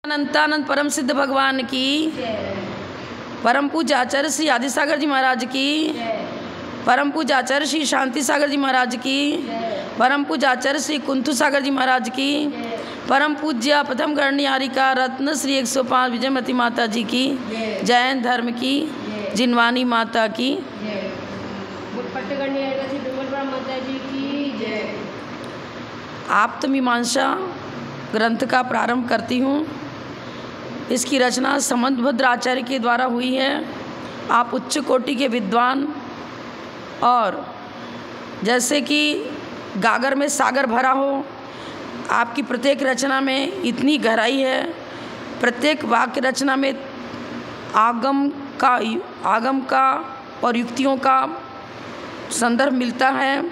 अनंतानंद परम सिद्ध भगवान की, परम पूज्य आचार्य श्री आदि सागर जी महाराज की, परम पूज्य आचार्य श्री शांति सागर जी महाराज की, परम पूज्य आचार्य श्री कुंथु सागर जी महाराज की, परम पूज्य प्रथम गणनिहारिका रत्न श्री 105 विजयमती माता जी की, जैन धर्म की जिनवानी माता की, माता जी की जय। आप्तमीमांसा ग्रंथ का प्रारंभ करती हूँ। इसकी रचना समंतभद्र आचार्य के द्वारा हुई है। आप उच्च कोटि के विद्वान, और जैसे कि गागर में सागर भरा हो, आपकी प्रत्येक रचना में इतनी गहराई है। प्रत्येक वाक्य रचना में आगम का और युक्तियों का संदर्भ मिलता है।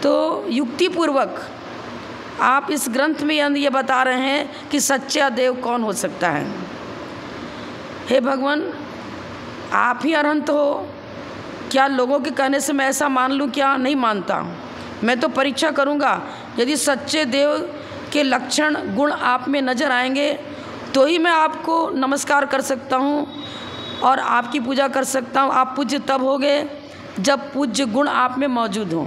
तो युक्तिपूर्वक आप इस ग्रंथ में ये बता रहे हैं कि सच्चा देव कौन हो सकता है। हे भगवान, आप ही अरहंत हो। क्या लोगों के कहने से मैं ऐसा मान लूँ? क्या नहीं मानता। मैं तो परीक्षा करूँगा। यदि सच्चे देव के लक्षण गुण आप में नज़र आएंगे तो ही मैं आपको नमस्कार कर सकता हूँ और आपकी पूजा कर सकता हूँ। आप पूज्य तब होगे जब पूज्य गुण आप में मौजूद हों।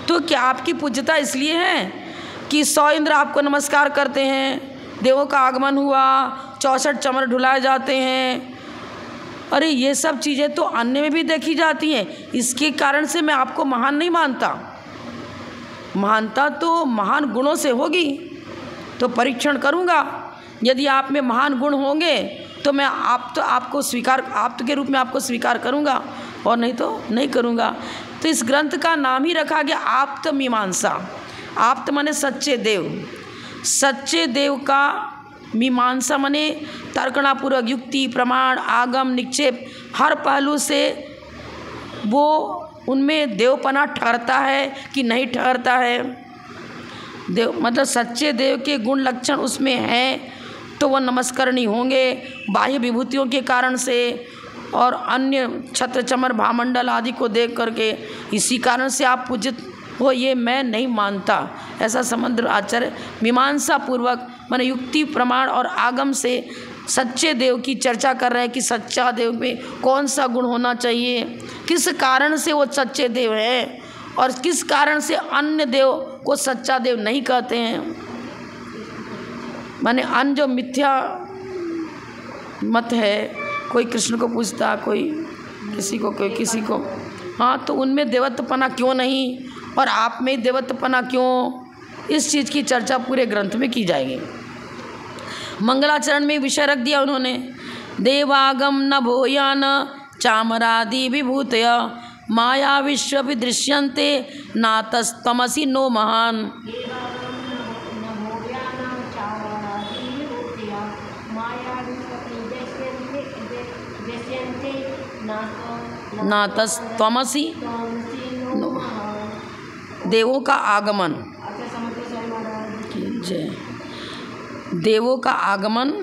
तो क्या आपकी पूज्यता इसलिए है कि 100 इंद्र आपको नमस्कार करते हैं, देवों का आगमन हुआ, 64 चमर ढुलाए जाते हैं? अरे ये सब चीज़ें तो अन्य में भी देखी जाती हैं। इसके कारण से मैं आपको महान नहीं मानता। महानता तो महान गुणों से होगी। तो परीक्षण करूँगा। यदि आप में महान गुण होंगे तो मैं आपको स्वीकार, आप के रूप में आपको स्वीकार करूँगा, और नहीं तो नहीं करूँगा। तो इस ग्रंथ का नाम ही रखा गया आप्तमीमांसा। आप्त माने सच्चे देव। सच्चे देव का मीमांसा माने तर्कणापूर्वक युक्ति, प्रमाण, आगम, निक्षेप, हर पहलू से वो उनमें देवपना ठहरता है कि नहीं ठहरता है। देव मतलब सच्चे देव के गुण लक्षण उसमें हैं तो वो नमस्करणीय होंगे बाह्य विभूतियों के कारण से और अन्य छत्र चमर भामंडल आदि को देख करके। इसी कारण से आप पूजित हो, ये मैं नहीं मानता। ऐसा समंद्र आचार्य मीमांसा पूर्वक माने युक्ति, प्रमाण और आगम से सच्चे देव की चर्चा कर रहे हैं कि सच्चा देव में कौन सा गुण होना चाहिए, किस कारण से वो सच्चे देव हैं और किस कारण से अन्य देव को सच्चा देव नहीं कहते हैं। माने अन्य जो मिथ्या मत है, कोई कृष्ण को पूजता, कोई किसी को, हाँ, तो उनमें देवत्वपना क्यों नहीं और आप में देवत्वपना क्यों, इस चीज़ की चर्चा पूरे ग्रंथ में की जाएगी। मंगलाचरण में विषय रख दिया उन्होंने, देवागम न भूयान चामरादि विभूतय माया विश्व विदृश्यन्ते नातस्तमसि नो महान। नातस्तमसि देवों का आगमन, जय। देवों का आगमन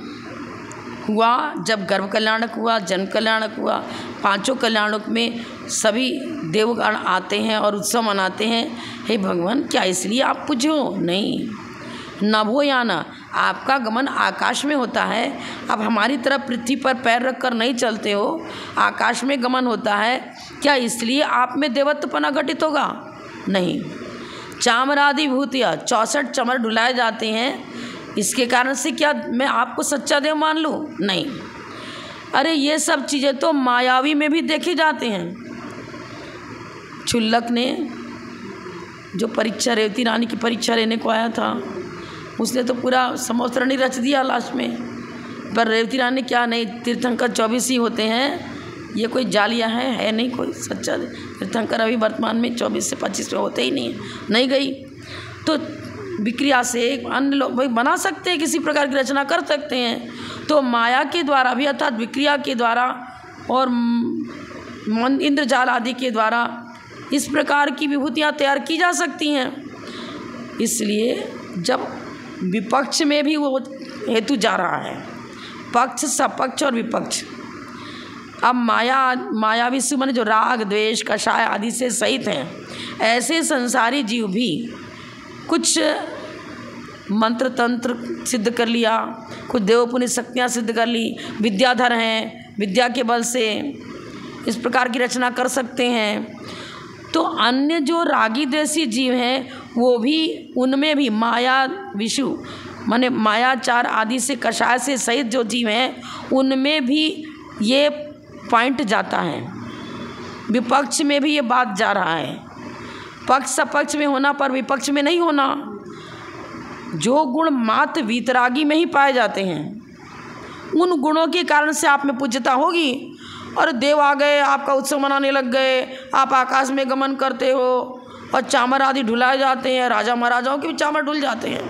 हुआ जब गर्भ कल्याणक हुआ, जन्म कल्याणक हुआ। 5 कल्याणक में सभी देवगण आते हैं और उत्सव मनाते हैं। हे भगवान, क्या इसलिए आप पूज्यो? नहीं। नभोयाना, आपका गमन आकाश में होता है। अब हमारी तरफ पृथ्वी पर पैर रख कर नहीं चलते हो, आकाश में गमन होता है। क्या इसलिए आप में देवत्वपना घटित होगा? नहीं। चामरादि भूतिया, 64 चमर ढुलाए जाते हैं। इसके कारण से क्या मैं आपको सच्चा देव मान लूँ? नहीं। अरे ये सब चीज़ें तो मायावी में भी देखे जाते हैं। क्षुल्लक ने जो परीक्षा, रेवती रानी की परीक्षा लेने को आया था, उसने तो पूरा समोसरणी रच दिया लास्ट में। पर रेवती रानी क्या नहीं, तीर्थंकर 24 ही होते हैं, ये कोई जालिया है नहीं कोई सच्चा तीर्थंकर। अभी वर्तमान में 24 से 25 में होते ही नहीं गई। तो विक्रिया से अन्य लोग भाई बना सकते हैं, किसी प्रकार की रचना कर सकते हैं। तो माया के द्वारा भी अर्थात विक्रिया के द्वारा और इंद्रजाल आदि के द्वारा इस प्रकार की विभूतियाँ तैयार की जा सकती हैं। इसलिए जब विपक्ष में भी वो हेतु जा रहा है, पक्ष, सपक्ष और विपक्ष। अब माया विश्व माने जो राग, द्वेष, कषाय आदि से सहित हैं, ऐसे संसारी जीव भी कुछ मंत्र तंत्र सिद्ध कर लिया, कुछ देवपुण्य शक्तियाँ सिद्ध कर ली, विद्याधर हैं, विद्या के बल से इस प्रकार की रचना कर सकते हैं। तो अन्य जो रागी देशी जीव हैं वो भी, उनमें भी माया विषु माने मायाचार आदि से कषाय से सहित जो जीव हैं उनमें भी ये पॉइंट जाता है। विपक्ष में भी ये बात जा रहा है। पक्ष सपक्ष में होना पर विपक्ष में नहीं होना। जो गुण मात्र वीतरागी में ही पाए जाते हैं उन गुणों के कारण से आप में पूज्यता होगी। और देव आ गए, आपका उत्सव मनाने लग गए, आप आकाश में गमन करते हो और चामर आदि ढुलाए जाते हैं, राजा महाराजाओं के भी चामर ढुल जाते हैं,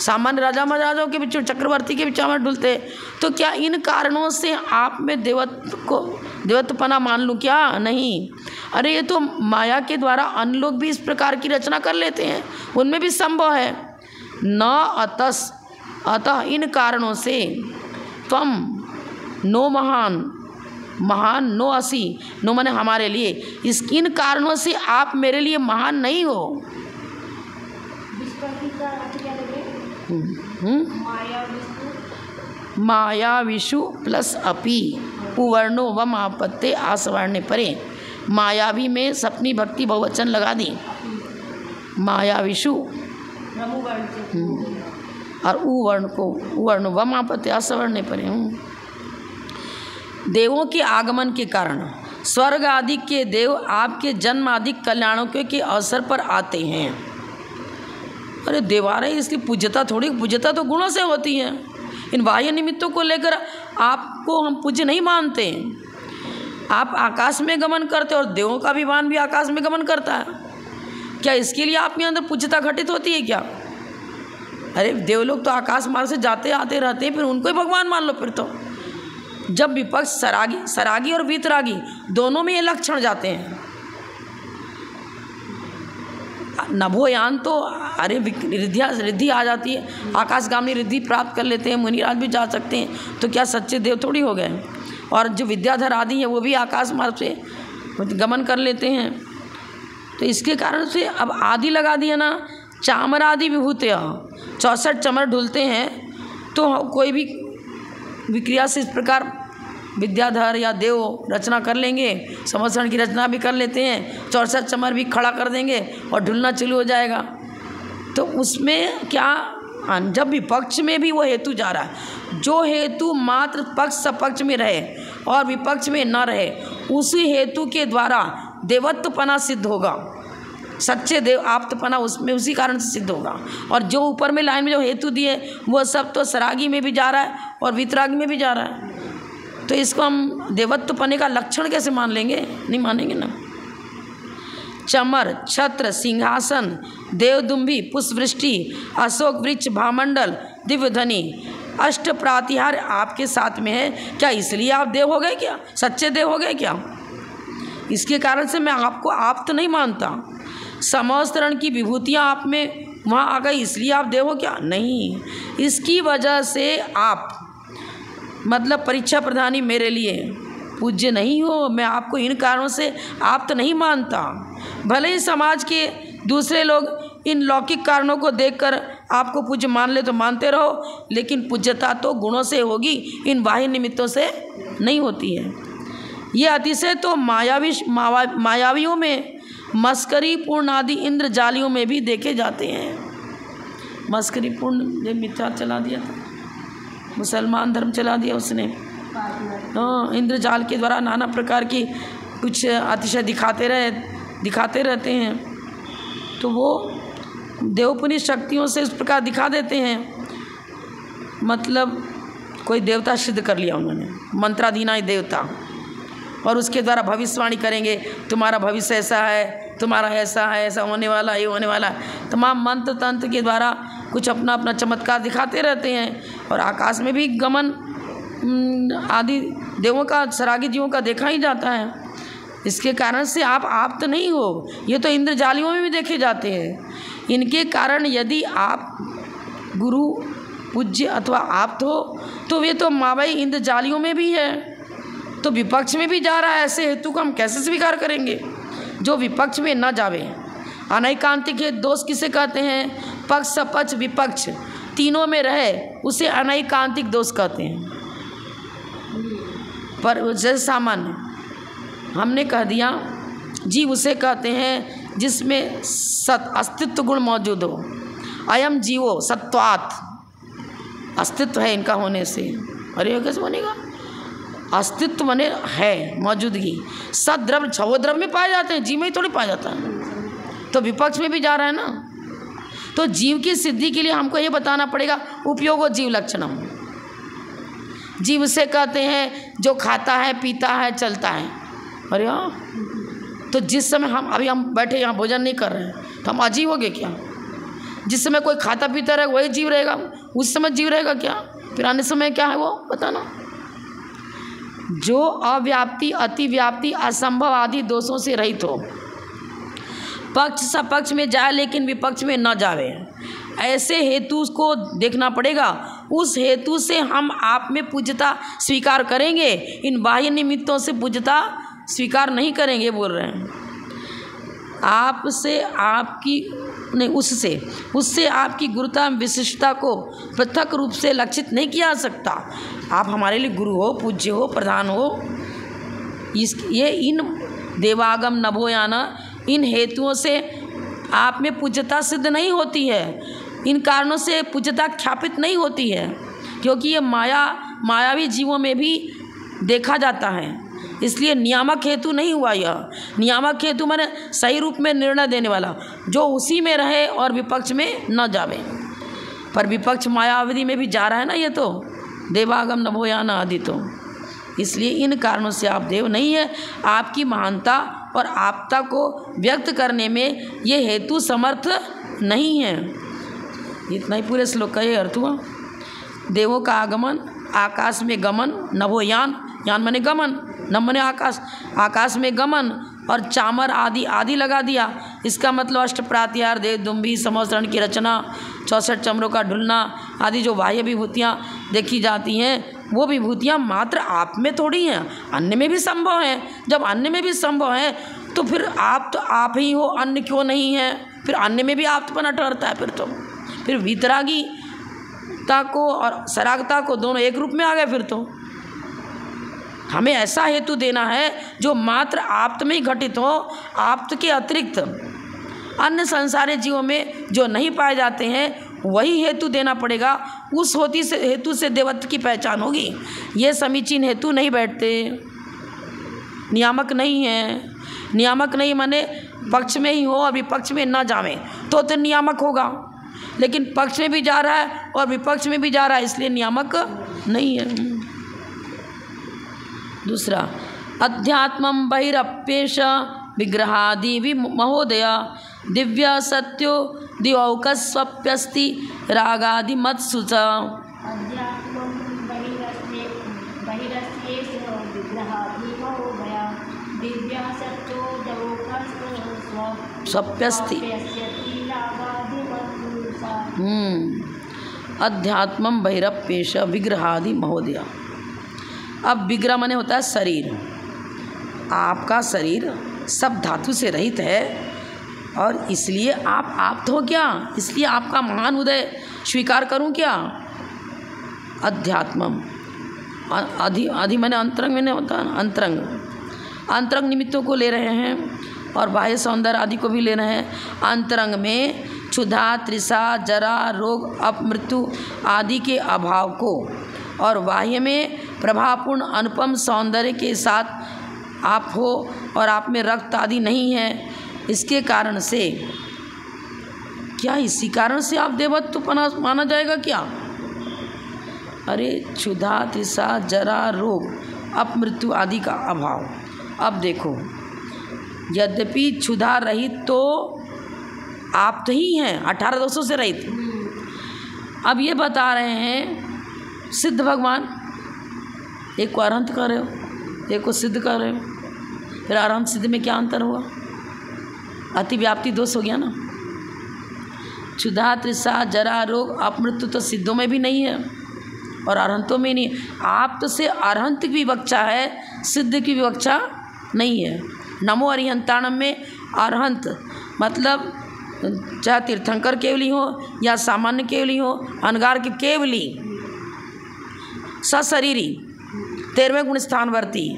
सामान्य राजा महाराजाओं के भी, चक्रवर्ती के भी चामर ढुलते। तो क्या इन कारणों से आप में देवत्वपना मान लूँ क्या? नहीं। अरे ये तो माया के द्वारा अन्य लोग भी इस प्रकार की रचना कर लेते हैं, उनमें भी संभव है। न अतः इन कारणों से त्वम नो महान नो असी, नो माने हमारे लिए, इन कारणों से आप मेरे लिए महान नहीं हो। माया विषु प्लस अपि पुवर्णो वम आपत्ते आसवर्णे परे। मायावी में सपनी भक्ति बहुवचन लगा दी, माया विषु और उवर्ण वम आपत्ते आसवर्णे परे। देवों के आगमन के कारण स्वर्ग आदि के देव आपके जन्म आदि कल्याणों के अवसर पर आते हैं। अरे देव आ रहे हैं इसकी पूज्यता थोड़ी, पूज्यता तो गुणों से होती है। इन बाह्य निमित्तों को लेकर आपको हम पूज्य नहीं मानते। आप आकाश में गमन करते और देवों का विमान भी आकाश में गमन करता है, क्या इसके लिए आप में अंदर पूज्यता घटित होती है क्या? अरे देवलोग तो आकाश मार्ग से जाते आते रहते हैं, फिर उनको ही भगवान मान लो। फिर तो जब विपक्ष सरागी और वीतरागी दोनों में ये लक्षण जाते हैं, नभोयान तो अरे रिद्धि आ जाती है, आकाशगामी रिद्धि प्राप्त कर लेते हैं, मुनिराज भी जा सकते हैं। तो क्या सच्चे देव थोड़ी हो गए? और जो विद्याधर आदि हैं वो भी आकाश मार्ग से गमन कर लेते हैं। तो इसके कारण से अब आदि लगा दिया ना, चामर आदि विभूते 64 चमर ढुलते हैं। तो कोई भी विक्रिया से इस प्रकार विद्याधर या देव रचना कर लेंगे, संवत्सरण की रचना भी कर लेते हैं, 64 चमर भी खड़ा कर देंगे और ढुलना चालू हो जाएगा। तो उसमें क्या, जब विपक्ष में भी वो हेतु जा रहा है, जो हेतु मात्र पक्ष सपक्ष में रहे और विपक्ष में न रहे, उसी हेतु के द्वारा देवत्वपना सिद्ध होगा। सच्चे देव आप्तपना उसमें उसी कारण से सिद्ध होगा। और जो ऊपर में लाइन में जो हेतु दिए वो सब तो सरागी में भी जा रहा है और वितरागी में भी जा रहा है। तो इसको हम देवत्वपने का लक्षण कैसे मान लेंगे? नहीं मानेंगे ना। चमर, छत्र, सिंहासन, देवदुम्भी, पुष्पवृष्टि, अशोक वृक्ष, भामंडल, दिव्यध्वनि, अष्ट प्रातिहार आपके साथ में है, क्या इसलिए आप देव हो गए क्या? सच्चे देव हो गए क्या? इसके कारण से मैं आपको आप तो नहीं मानता। समस्तरण की विभूतियाँ आप में वहाँ आ गई इसलिए आप देव हो क्या? नहीं। इसकी वजह से आप मतलब परीक्षा प्रधानी मेरे लिए पूज्य नहीं हो। मैं आपको इन कारणों से आप तो नहीं मानता। भले ही समाज के दूसरे लोग इन लौकिक कारणों को देखकर आपको पूज्य मान ले तो मानते रहो, लेकिन पूज्यता तो गुणों से होगी, इन बाह्य निमित्तों से नहीं होती है। ये अतिशय तो मायावियों में, मस्करी पूर्ण आदि इंद्रजालियों में भी देखे जाते हैं। मस्करी पूर्ण जो मिथ्या चला दिया था, मुसलमान धर्म चला दिया उसने, हाँ, इंद्रजाल के द्वारा नाना प्रकार की कुछ अतिशय दिखाते रहते हैं। तो वो देवपुनी शक्तियों से इस प्रकार दिखा देते हैं, मतलब कोई देवता सिद्ध कर लिया उन्होंने, मंत्राधीनाय देवता, और उसके द्वारा भविष्यवाणी करेंगे, तुम्हारा भविष्य ऐसा है, तुम्हारा ऐसा है, ऐसा होने वाला, ये होने वाला। तमाम मंत्र तंत्र के द्वारा कुछ अपना अपना चमत्कार दिखाते रहते हैं। और आकाश में भी गमन आदि देवों का, सरागी जीवों का देखा ही जाता है। इसके कारण से आप तो नहीं हो, ये तो इंद्रजालियों में भी देखे जाते हैं। इनके कारण यदि आप गुरु पूज्य अथवा आप तो वे तो मावई इंद्रजालियों में भी है, तो विपक्ष में भी जा रहा है। ऐसे हेतु को हम कैसे स्वीकार करेंगे जो विपक्ष में न जावे? अनैकांतिक दोष किसे कहते हैं? पक्ष सपक्ष विपक्ष तीनों में रहे उसे अनैकांतिक दोष कहते हैं। पर जैसे सामान्य हमने कह दिया, जीव उसे कहते हैं जिसमें सत अस्तित्व गुण मौजूद हो। अयम जीवो सत्वात्, अस्तित्व है इनका होने से। अरे ये कैसे बनेगा? अस्तित्व बने है मौजूदगी। सद्रव्य छवो द्रव्य में पाए जाते हैं, जीव में ही थोड़ी पाया जाता है। तो विपक्ष में भी जा रहा है ना। तो जीव की सिद्धि के लिए हमको ये बताना पड़ेगा उपयोगो जीव लक्षणम। जीव उसे कहते हैं जो खाता है, पीता है, चलता है। अरे हाँ, तो जिस समय हम बैठे यहाँ भोजन नहीं कर रहे हैं तो हम अजीव हो गए क्या? जिस समय कोई खाता पीता रहेगा वही जीव रहेगा, उस समय जीव रहेगा क्या? फिर अन्य समय क्या है वो बताना। जो अव्याप्ति, अतिव्याप्ति, असंभव आदि दोषों से रहित हो, पक्ष सपक्ष में जाए लेकिन विपक्ष में न जावे, ऐसे हेतु को देखना पड़ेगा। उस हेतु से हम आप में पूज्यता स्वीकार करेंगे, इन बाह्य निमित्तों से पूज्यता स्वीकार नहीं करेंगे। बोल रहे हैं आपसे आपकी नहीं, उससे आपकी गुरुता विशिष्टता को पृथक रूप से लक्षित नहीं किया जा सकता। आप हमारे लिए गुरु हो, पूज्य हो, प्रधान हो। ये इन देवागम नभोयान, इन हेतुओं से आप में पूज्यता सिद्ध नहीं होती है। इन कारणों से पूज्यता ख्यापित नहीं होती है, क्योंकि ये मायावी जीवों में भी देखा जाता है। इसलिए नियामक हेतु नहीं हुआ। यह नियामक हेतु माने सही रूप में निर्णय देने वाला, जो उसी में रहे और विपक्ष में न जावे। पर विपक्ष मायावधि में भी जा रहा है ना, ये तो देवागम नभोयान आदि। तो इसलिए इन कारणों से आप देव नहीं है। आपकी महानता और आपता को व्यक्त करने में ये हेतु समर्थ नहीं है। इतना ही पूरे श्लोक का ये अर्थ हुआ। देवों का आगमन, आकाश में गमन, नभोयान, यान माने गमन, न माने आकाश, आकाश में गमन, और चामर आदि आदि लगा दिया। इसका मतलब अष्टप्रात्यार, देव दुम्भी, समोसरण की रचना, 64 चमरों का ढुलना आदि जो बाह्य विभूतियाँ देखी जाती हैं, वो विभूतियाँ मात्र आप में थोड़ी हैं, अन्य में भी संभव हैं। जब अन्य में भी संभव है तो फिर आप तो आप ही हो, अन्य क्यों नहीं है? फिर अन्य में भी आपपना ठहरता है। फिर वीतरागीता को और सरागता को दोनों एक रूप में आ गए। फिर तो हमें ऐसा हेतु देना है जो मात्र आप्त में ही घटित हो, आप्त के अतिरिक्त अन्य संसारी जीवों में जो नहीं पाए जाते हैं वही हेतु देना पड़ेगा। उस हेतु से देवत्व की पहचान होगी। ये समीचीन हेतु नहीं बैठते, नियामक नहीं है। नियामक नहीं माने पक्ष में ही हो और विपक्ष में ना जावे तो नियामक होगा, लेकिन पक्ष में भी जा रहा है और विपक्ष में भी जा रहा है, इसलिए नियामक नहीं है। दूसरा, अध्यात्मं बहिरप्येष विग्रहादि महोदय दिव्य सत्यो दिवौकस्वप्यस्ति रागादि मत्सु च। स्वप्यस्ति अध्यात्मं बहिरप्येष विग्रहादि महोदय। अब विग्रह माने होता है शरीर। आपका शरीर सब धातु से रहित है और इसलिए आप तो हो क्या? इसलिए आपका महान उदय स्वीकार करूं क्या? अध्यात्मम अधि माने अंतरंग में नहीं होता, अंतरंग निमित्तों को ले रहे हैं और बाह्य सौंदर्य आदि को भी ले रहे हैं। अंतरंग में क्षुधा, तृषा, जरा, रोग, अपमृत्यु आदि के अभाव को, और बाह्य में प्रभावपूर्ण अनुपम सौंदर्य के साथ आप हो और आप में रक्त आदि नहीं है। इसके कारण से क्या इसी कारण से आप देवत्व माना जाएगा क्या? अरे क्षुधा, तृषा, जरा, रोग, अपमृत्यु आदि का अभाव। अब देखो, यद्यपि क्षुधा रहित तो आप तो ही हैं, 18 दोषों से रहित। अब ये बता रहे हैं सिद्ध भगवान, एक को अरहंत कर रहे हो, एक को सिद्ध कर रहे हो। फिर अरहंत सिद्ध में क्या अंतर हुआ? अतिव्याप्ति दोष हो गया ना। क्षुधा, तृषा, जरा, रोग, अपमृत्यु तो सिद्धों में भी नहीं है और अरहंतों में नहीं। आप तो से अरहंत की विवक्षा है, सिद्ध की विवक्षा नहीं है। नमो अरिहंताणम में अरहंत मतलब चाहे तीर्थंकर केवली हो या सामान्य केवली हो, अनगार की केवली, सशरीरी, 13वें गुण स्थानवर्ती,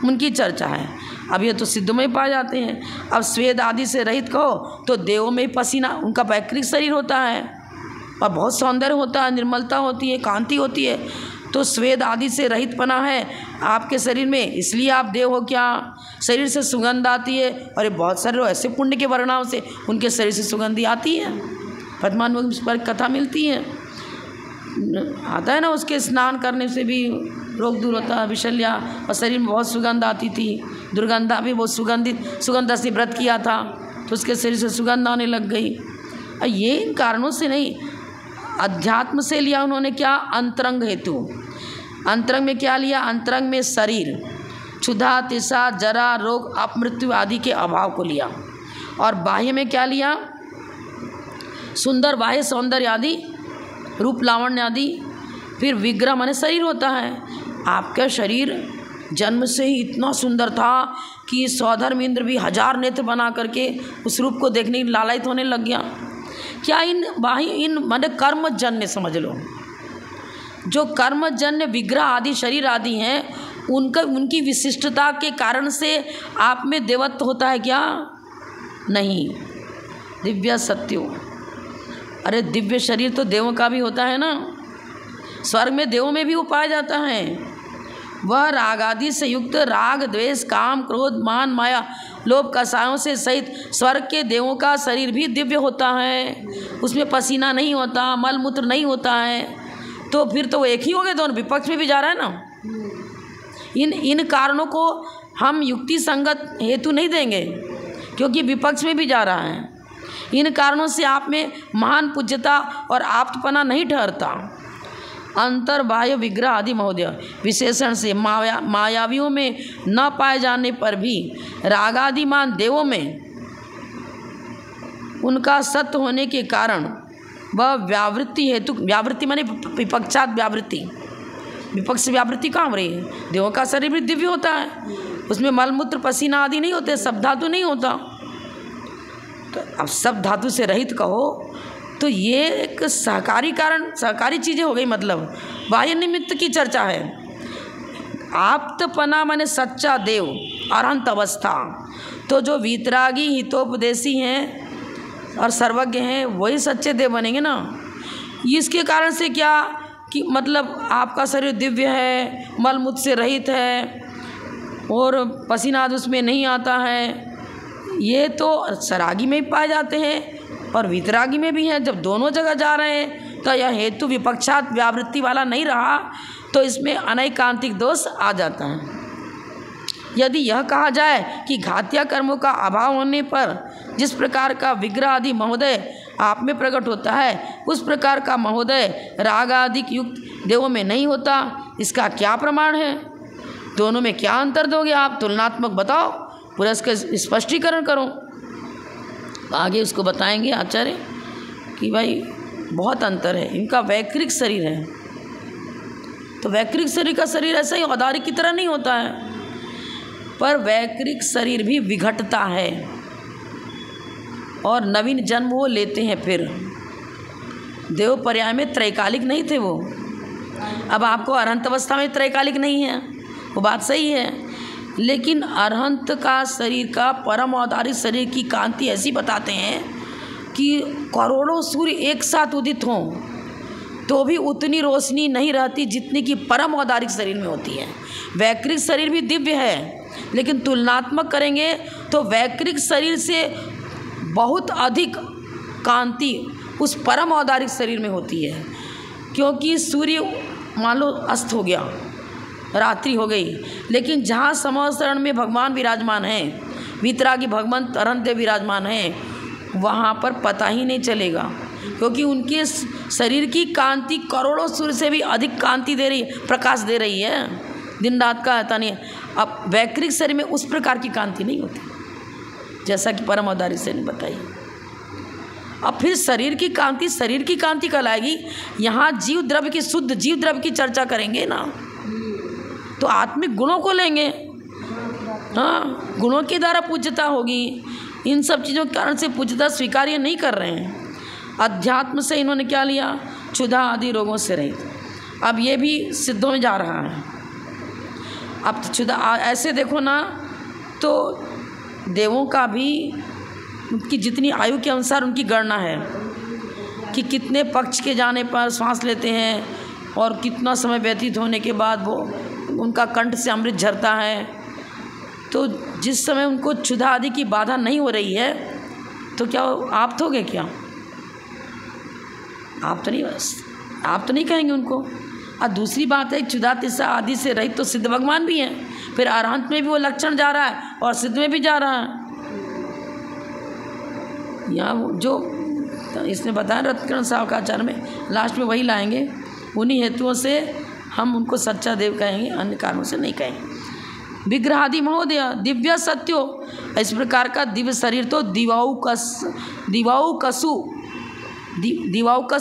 उनकी चर्चा है। अब ये तो सिद्ध में पाए जाते हैं। अब स्वेद आदि से रहित कहो तो देवों में पसीना, उनका वैकृत शरीर होता है और बहुत सौंदर्य होता है, निर्मलता होती है, कांति होती है। तो स्वेद आदि से रहित पना है आपके शरीर में, इसलिए आप देव हो। क्या शरीर से सुगंध आती है, और ये बहुत सारे लोग ऐसे पुण्य के परिणाम से उनके शरीर से सुगंधी आती है। पद्मावत पर कथा मिलती है, आता है ना, उसके स्नान करने से भी रोग दूर होता है, विशल्या, और शरीर में बहुत सुगंध आती थी। दुर्गंधा भी बहुत सुगंध से व्रत किया था तो उसके शरीर से सुगंध आने लग गई। ये इन कारणों से नहीं, अध्यात्म से लिया उन्होंने। क्या? अंतरंग हेतु। अंतरंग में क्या लिया? अंतरंग में शरीर, क्षुधा, तृषा, जरा, रोग, अपमृत्यु आदि के अभाव को लिया। और बाह्य में क्या लिया? सुंदर बाह्य सौंदर्य आदि, रूप लावण्य आदि। फिर विग्रह माने शरीर होता है। आपका शरीर जन्म से ही इतना सुंदर था कि सौधर्म इंद्र भी 1000 नेत्र बना करके उस रूप को देखने की लालायित होने लग गया। क्या इन माने कर्मजन्य समझ लो, जो कर्मजन्य विग्रह आदि शरीर आदि हैं, उनकी विशिष्टता के कारण से आप में देवत्व होता है क्या? नहीं। दिव्य सत्यो, अरे दिव्य शरीर तो देवों का भी होता है ना। स्वर्ग में देवों में भी वो पाया जाता है। वह राग आदि से युक्त, राग, द्वेष, काम, क्रोध, मान, माया, लोभ, कसायों से सहित स्वर्ग के देवों का शरीर भी दिव्य होता है। उसमें पसीना नहीं होता, मल मूत्र नहीं होता है। तो फिर तो वो एक ही हो गए, दोनों विपक्ष में भी जा रहा है ना। इन कारणों को हम युक्ति संगत हेतु नहीं देंगे, क्योंकि विपक्ष में भी जा रहा है। इन कारणों से आप में महान पूज्यता और आप्तपना नहीं ठहरता। अंतर बाह्य विग्रह आदि महोदय विशेषण से मायावियों में न पाए जाने पर भी रागादिमान देवों में उनका सत्य होने के कारण वह व्यावृत्ति हेतु, व्यावृत्ति माने विपक्षात व्यावृत्ति, विपक्ष व्यावृत्ति कहाँ हो रही है? देवों का शरीर भी दिव्य होता है, उसमें मलमूत्र पसीना आदि नहीं होते, सब धातु नहीं होता। तो अब सब धातु से रहित कहो तो ये एक सहकारी कारण, सहकारी चीज़ें हो गई। मतलब बाह्य निमित्त की चर्चा है। आप्तपना माने सच्चा देव, अरहंत अवस्था। तो जो वीतरागी, हितोपदेशी हैं और सर्वज्ञ हैं, वही सच्चे देव बनेंगे ना। इसके कारण से क्या कि मतलब आपका शरीर दिव्य है, मलमूत्र से रहित है और पसीना उसमें नहीं आता है। ये तो सरागी में ही पाए जाते हैं और वितरागी में भी है। जब दोनों जगह जा रहे हैं तो यह हेतु विपक्षात व्यावृत्ति वाला नहीं रहा, तो इसमें अनैकांतिक दोष आ जाता है। यदि यह कहा जाए कि घात्या कर्मों का अभाव होने पर जिस प्रकार का विग्रह आदि महोदय आप में प्रकट होता है, उस प्रकार का महोदय राग आदि युक्त देवों में नहीं होता, इसका क्या प्रमाण है? दोनों में क्या अंतर दोगे आप? तुलनात्मक बताओ, पूरा इसका स्पष्टीकरण करो। आगे उसको बताएंगे आचार्य कि भाई बहुत अंतर है, इनका वैकृत शरीर है। तो वैकृत शरीर का शरीर ऐसा ही औदारिक की तरह नहीं होता है, पर वैकृत शरीर भी विघटता है और नवीन जन्म वो लेते हैं। फिर देव पर्याय में त्रैकालिक नहीं थे वो। अब आपको अरहंत अवस्था में त्रैकालिक नहीं है, वो बात सही है, लेकिन अरहंत का शरीर का परम औदारिक शरीर की कांति ऐसी बताते हैं कि करोड़ों सूर्य एक साथ उदित हों तो भी उतनी रोशनी नहीं रहती जितनी कि परम औदारिक शरीर में होती है। वैकृत शरीर भी दिव्य है, लेकिन तुलनात्मक करेंगे तो वैकृत शरीर से बहुत अधिक कांति उस परम औदारिक शरीर में होती है। क्योंकि सूर्य मान लो अस्त हो गया, रात्रि हो गई, लेकिन जहाँ समशरण में भगवान विराजमान हैं, वीतरागी भगवान अरहंत देव विराजमान हैं, वहाँ पर पता ही नहीं चलेगा, क्योंकि उनके शरीर की कांति करोड़ों सूर्य से भी अधिक कांति दे रही है, प्रकाश दे रही है, दिन रात का आता नहीं। अब वैकृत शरीर में उस प्रकार की कांति नहीं होती, जैसा कि परम औदारिक शरीर बताई। अब फिर शरीर की कांति कहलाएगी। यहाँ जीव द्रव्य की, शुद्ध जीव द्रव्य की चर्चा करेंगे ना, तो आत्मिक गुणों को लेंगे। हाँ, गुणों के द्वारा पूज्यता होगी। इन सब चीज़ों के कारण से पूज्यता स्वीकार ये नहीं कर रहे हैं। अध्यात्म से इन्होंने क्या लिया, क्षुधा आदि रोगों से रहित। अब ये भी सिद्धों में जा रहा है। अब क्षुधा ऐसे देखो ना, तो देवों का भी उनकी जितनी आयु के अनुसार उनकी गणना है कि कितने पक्ष के जाने पर श्वास लेते हैं और कितना समय व्यतीत होने के बाद वो उनका कंठ से अमृत झरता है। तो जिस समय उनको क्षुधा आदि की बाधा नहीं हो रही है तो क्या आप थोगे क्या? आप तो नहीं कहेंगे उनको। और दूसरी बात है, क्षुधा तृष्णा आदि से रहित तो सिद्ध भगवान भी हैं, फिर अरहंत में भी वो लक्षण जा रहा है और सिद्ध में भी जा रहा है। यहाँ जो इसने बताया रत्नकरण सावकाचार्य में, लास्ट में वही लाएंगे। उन्हीं हेतुओं से हम उनको सच्चा देव कहेंगे, अन्य कारणों से नहीं कहेंगे। विग्रहादि महोदय दिव्य सत्यो, इस प्रकार का दिव्य शरीर तो दिवाउकस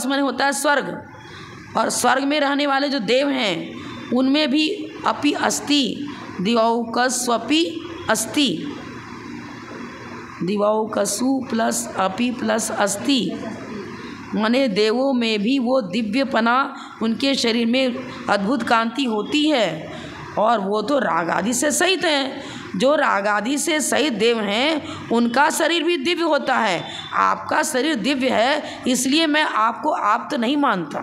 माने होता है स्वर्ग, और स्वर्ग में रहने वाले जो देव हैं उनमें भी अपि अस्ति, दिवाउकस्वपि अस्ति, दिवाउकसु प्लस अपि प्लस अस्ति, माने देवों में भी वो दिव्यपना, उनके शरीर में अद्भुत कांति होती है। और वो तो राग आदि से सहित हैं। जो राग आदि से सहित देव हैं उनका शरीर भी दिव्य होता है। आपका शरीर दिव्य है, इसलिए मैं आपको आप तो नहीं मानता,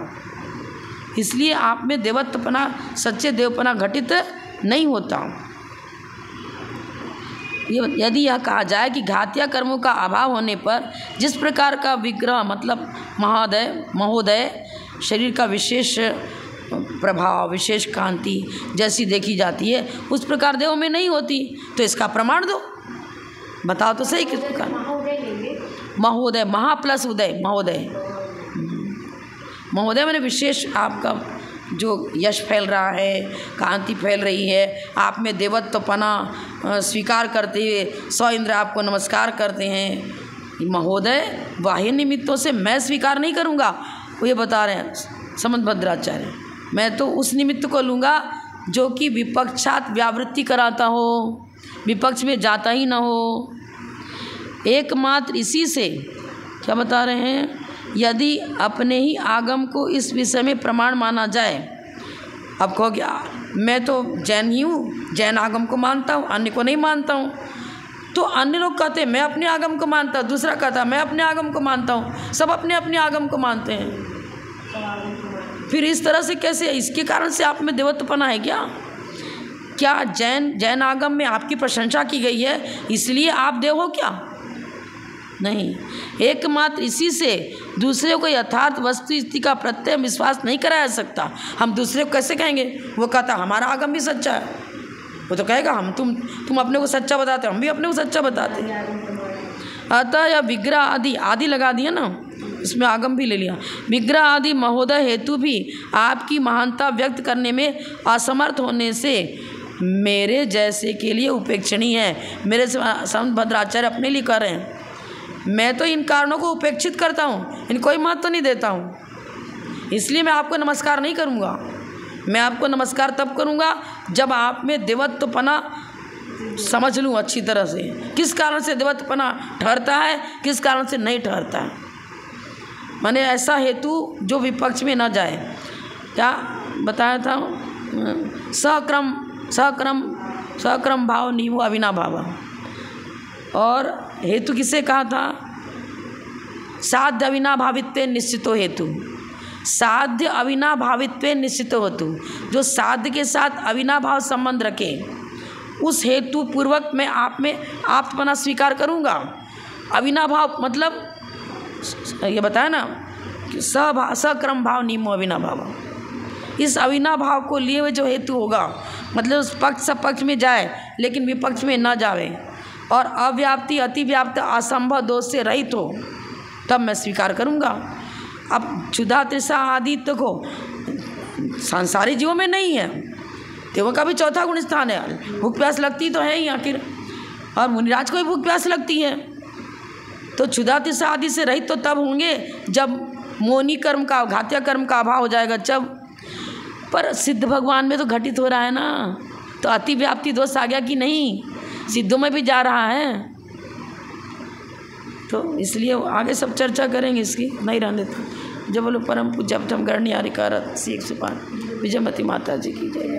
इसलिए आप में देवत्वपना, सच्चे देवपना घटित नहीं होता। यदि यह कहा जाए कि घातिया कर्मों का अभाव होने पर जिस प्रकार का विग्रह मतलब महोदय शरीर का विशेष प्रभाव, विशेष कांति जैसी देखी जाती है, उस प्रकार देवों में नहीं होती, तो इसका प्रमाण दो, बताओ तो सही किस प्रकार। महोदय, महा प्लस उदय, महोदय मैंने विशेष आपका जो यश फैल रहा है, कांति फैल रही है, आप में देवत्वपना स्वीकार करते हुए 100 इंद्र आपको नमस्कार करते हैं। महोदय बाह्य निमित्तों से मैं स्वीकार नहीं करूँगा, वो ये बता रहे हैं समंतभद्राचार्य। मैं तो उस निमित्त को लूँगा जो कि विपक्षात व्यावृत्ति कराता हो, विपक्ष में जाता ही ना हो। एकमात्र इसी से क्या बता रहे हैं, यदि अपने ही आगम को इस विषय में प्रमाण माना जाए। अब कहो क्या, मैं तो जैन ही हूँ, जैन आगम को मानता हूँ, अन्य को नहीं मानता हूँ। तो अन्य लोग कहते हैं मैं अपने आगम को मानता हूँ, दूसरा कहता है मैं अपने आगम को मानता हूँ, सब अपने अपने आगम को मानते हैं। फिर इस तरह से कैसे? इसके कारण से आप में देवत्वपना है क्या? क्या जैन आगम में आपकी प्रशंसा की गई है इसलिए आप देव हो क्या? नहीं। एकमात्र इसी से दूसरे को यथार्थ वस्तु स्थिति का प्रत्यय विश्वास नहीं कराया सकता। हम दूसरे को कैसे कहेंगे? वो कहता हमारा आगम भी सच्चा है, वो तो कहेगा हम तुम अपने को सच्चा बताते, हम भी अपने को सच्चा बताते। अतः यह विग्रह आदि लगा दिया ना, इसमें आगम भी ले लिया। विग्रह आदि महोदय हेतु भी आपकी महानता व्यक्त करने में असमर्थ होने से मेरे जैसे के लिए उपेक्षणीय है। मेरे समंतभद्राचार्य अपने लिए कर रहे हैं। मैं तो इन कारणों को उपेक्षित करता हूँ, इनको कोई महत्व नहीं देता हूँ, इसलिए मैं आपको नमस्कार नहीं करूँगा। मैं आपको नमस्कार तब करूँगा जब आप में देवत्वपना समझ लूँ अच्छी तरह से, किस कारण से देवत्वपना ठहरता है, किस कारण से नहीं ठहरता है। मैंने ऐसा हेतु जो विपक्ष में न जाए। क्या बताया था? सहक्रम भाव नियमो अविनाभाव। और हेतु किसे कहा था? साध्य अविनाभावित्वे निश्चितो हेतु, साध्य अविनाभावित्वे निश्चितो हेतु, जो साध्य के साथ अविनाभाव संबंध रखे उस हेतु पूर्वक मैं आप में आप्तपना स्वीकार करूँगा। अविनाभाव मतलब ये बताया ना कि सक्रम भाव नियमो अविनाभाव। इस अविनाभाव को लिए हुए जो हेतु होगा, मतलब उस पक्ष सपक्ष में जाए लेकिन विपक्ष में न जावे और अव्याप्ति अतिव्याप्त असंभव दोष से रहित हो, तब मैं स्वीकार करूँगा। अब क्षुधा तृष्णा आदि को सांसारिक जीवों में नहीं है, देवों का भी चौथा गुण स्थान है। भूख प्यास लगती तो है ही आखिर, और मुनिराज को भी भूख प्यास लगती है। तो क्षुधा तृष्णा आदि से रहित तो तब होंगे जब मोनी कर्म का, घातिया कर्म का अभाव हो जाएगा जब। पर सिद्ध भगवान में तो घटित हो रहा है ना, तो अतिव्याप्ति दोष आ गया कि नहीं? सिद्धों में भी जा रहा है। तो इसलिए आगे सब चर्चा करेंगे इसकी, नहीं रहने देते। जब बोलो परम पूज्य गणनियारिकारत श्री 105 विजयमती माता जी की जय।